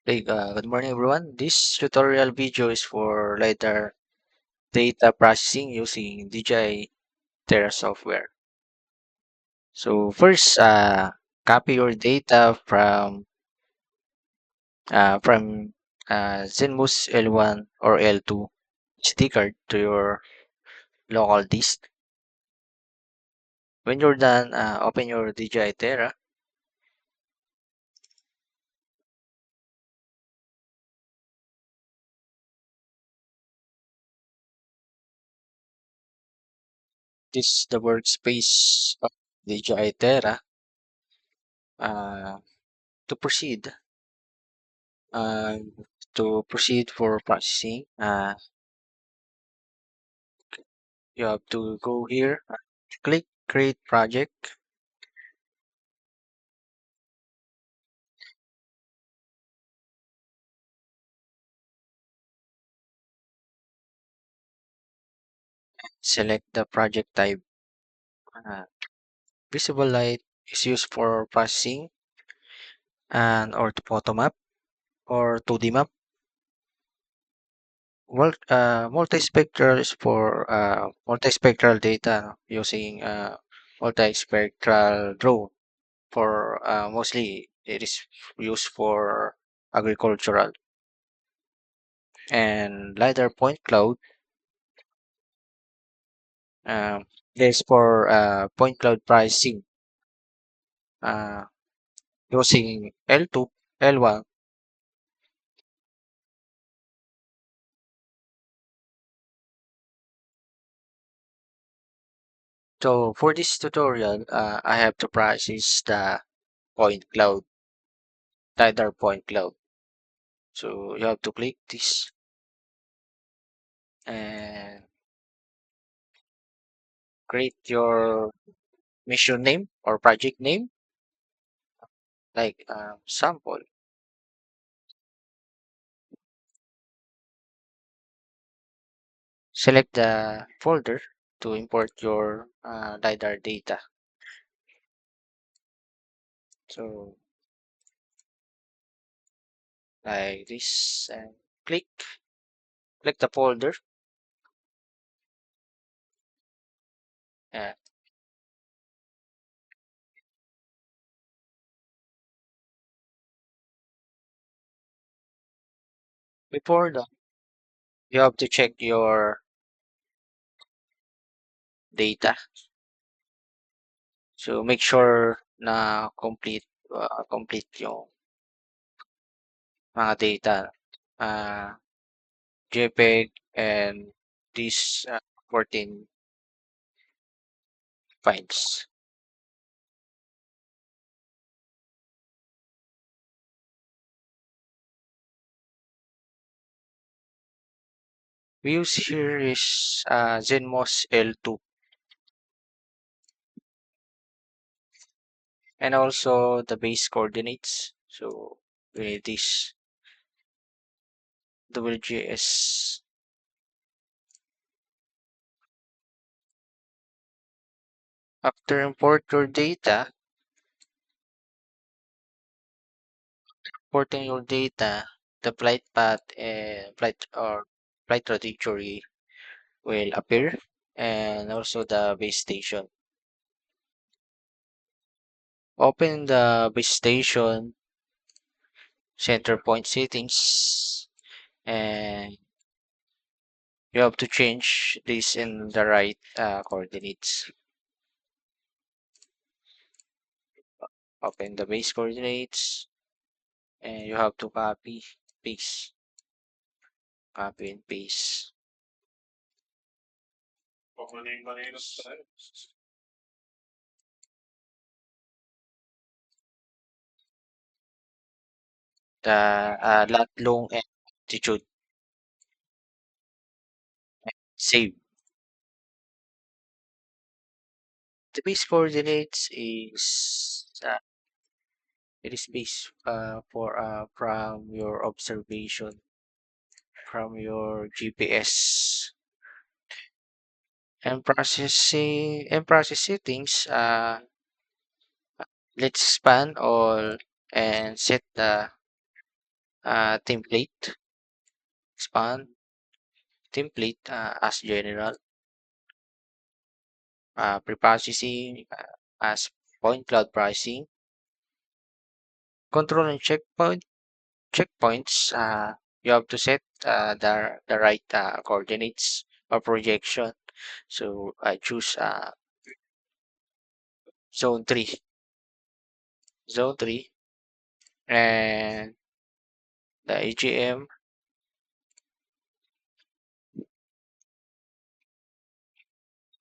Hey, good morning everyone. This tutorial video is for Lidar data processing using DJI TERRA software. So first, copy your data from ZenMouse L1 or L2 SD card to your local disk. When you're done, open your DJI TERRA. This is the workspace of DJI TERRA. Uh, to proceed, uh, for processing, you have to go here, click create project, select the project type. uh, Visible light is used for processing and orthophoto map or 2D map. Multispectral is for multispectral data using multispectral drone for mostly it is used for agricultural. And lidar point cloud, um, is for point cloud pricing uh, using L2, L1. So for this tutorial, I have to process the point cloud, lidar point cloud. So you have to click this and create your mission name or project name, like sample. Select the folder to import your lidar data. So like this, and click the folder. Uh, Before that, you have to check your data. So make sure na complete yung mga data, uh, JPEG and these 14 files. We use here is ZenMouse L2 and also the base coordinates. So we need this WGS. After importing your data, the flight path and flight trajectory will appear, and also the base station. Open the base station center point settings, and you have to change this in the right coordinates. Open the base coordinates, and you have to paste, copy and paste the lat long and altitude. Save. The base coordinates is it is based for from your observation from your GPS. And process settings, let's span all and set the Template, expand, template as general, preprocessing as point cloud pricing, control and checkpoints. You have to set the right coordinates or projection. So I choose zone 3, zone 3, and the AGM.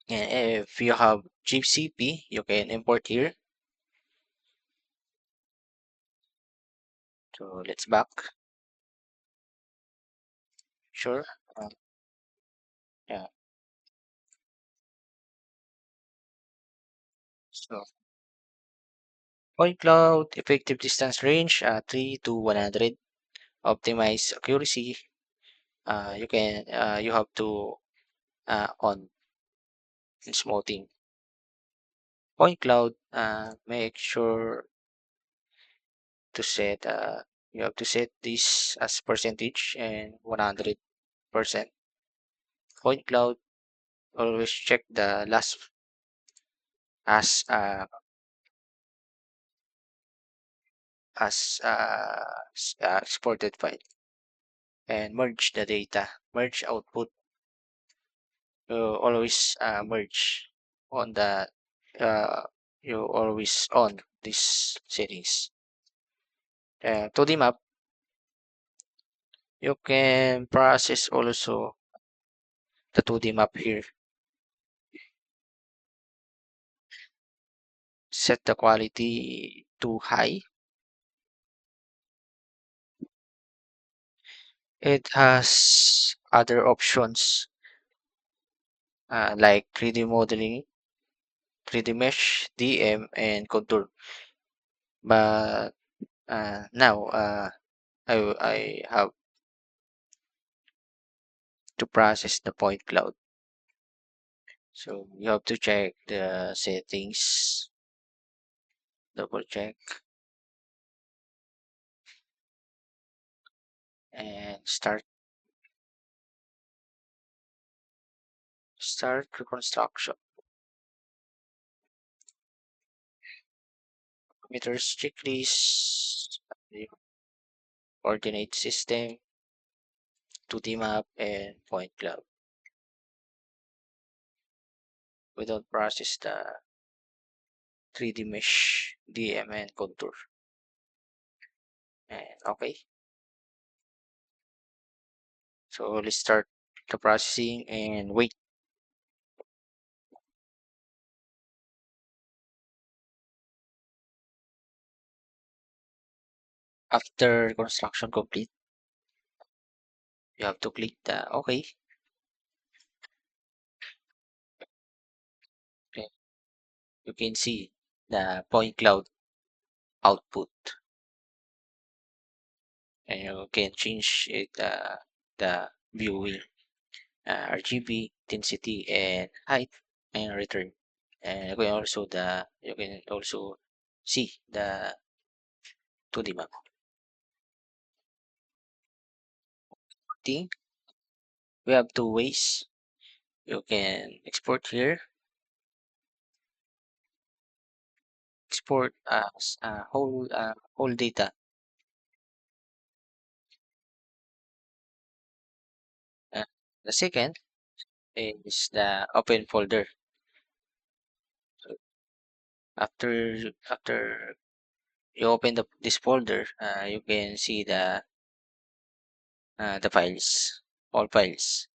And if you have GCP, you can import here. So let's back. Sure. Uh, yeah. So point cloud, effective distance range, 3 to 100. Optimize accuracy. You have to on smoothing. Point cloud, make sure to set, you have to set this as percentage and 100%. Point cloud, always check the last as exported file and merge the data, merge output. Always merge on the uh, you always on this settings. 2D map, you can process also the 2D map here. Set the quality to high. It has other options like 3D modeling, 3D mesh, DM, and contour. But now I have to process the point cloud. So you have to check the settings, double check, and start reconstruction. Meters checklist, the coordinate system, 2D map, and point cloud. We don't process the 3D mesh, DM, and contour. And okay, so let's start the processing and wait. After construction complete, you have to click the OK. Okay. You can see the point cloud output, and you can change it, the viewing, RGB, intensity, and height, and return. And you can also see the 2D map. Thing, we have two ways. You can export here, export as whole data. Uh, the second is the open folder. So after you open this folder, you can see the files, all files.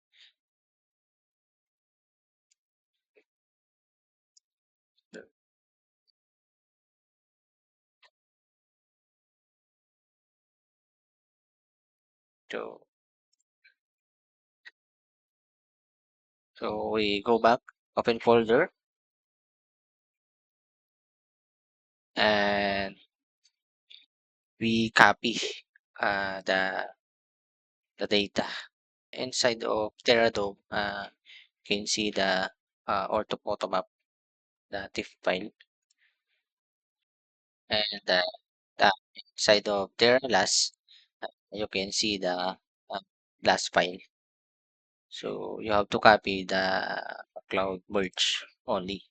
So we go back, open folder, and we copy the data inside of TerraDome. You can see the ortho map, the TIFF file, and the inside of TerraLast. you can see the last file. So you have to copy the cloud merge only.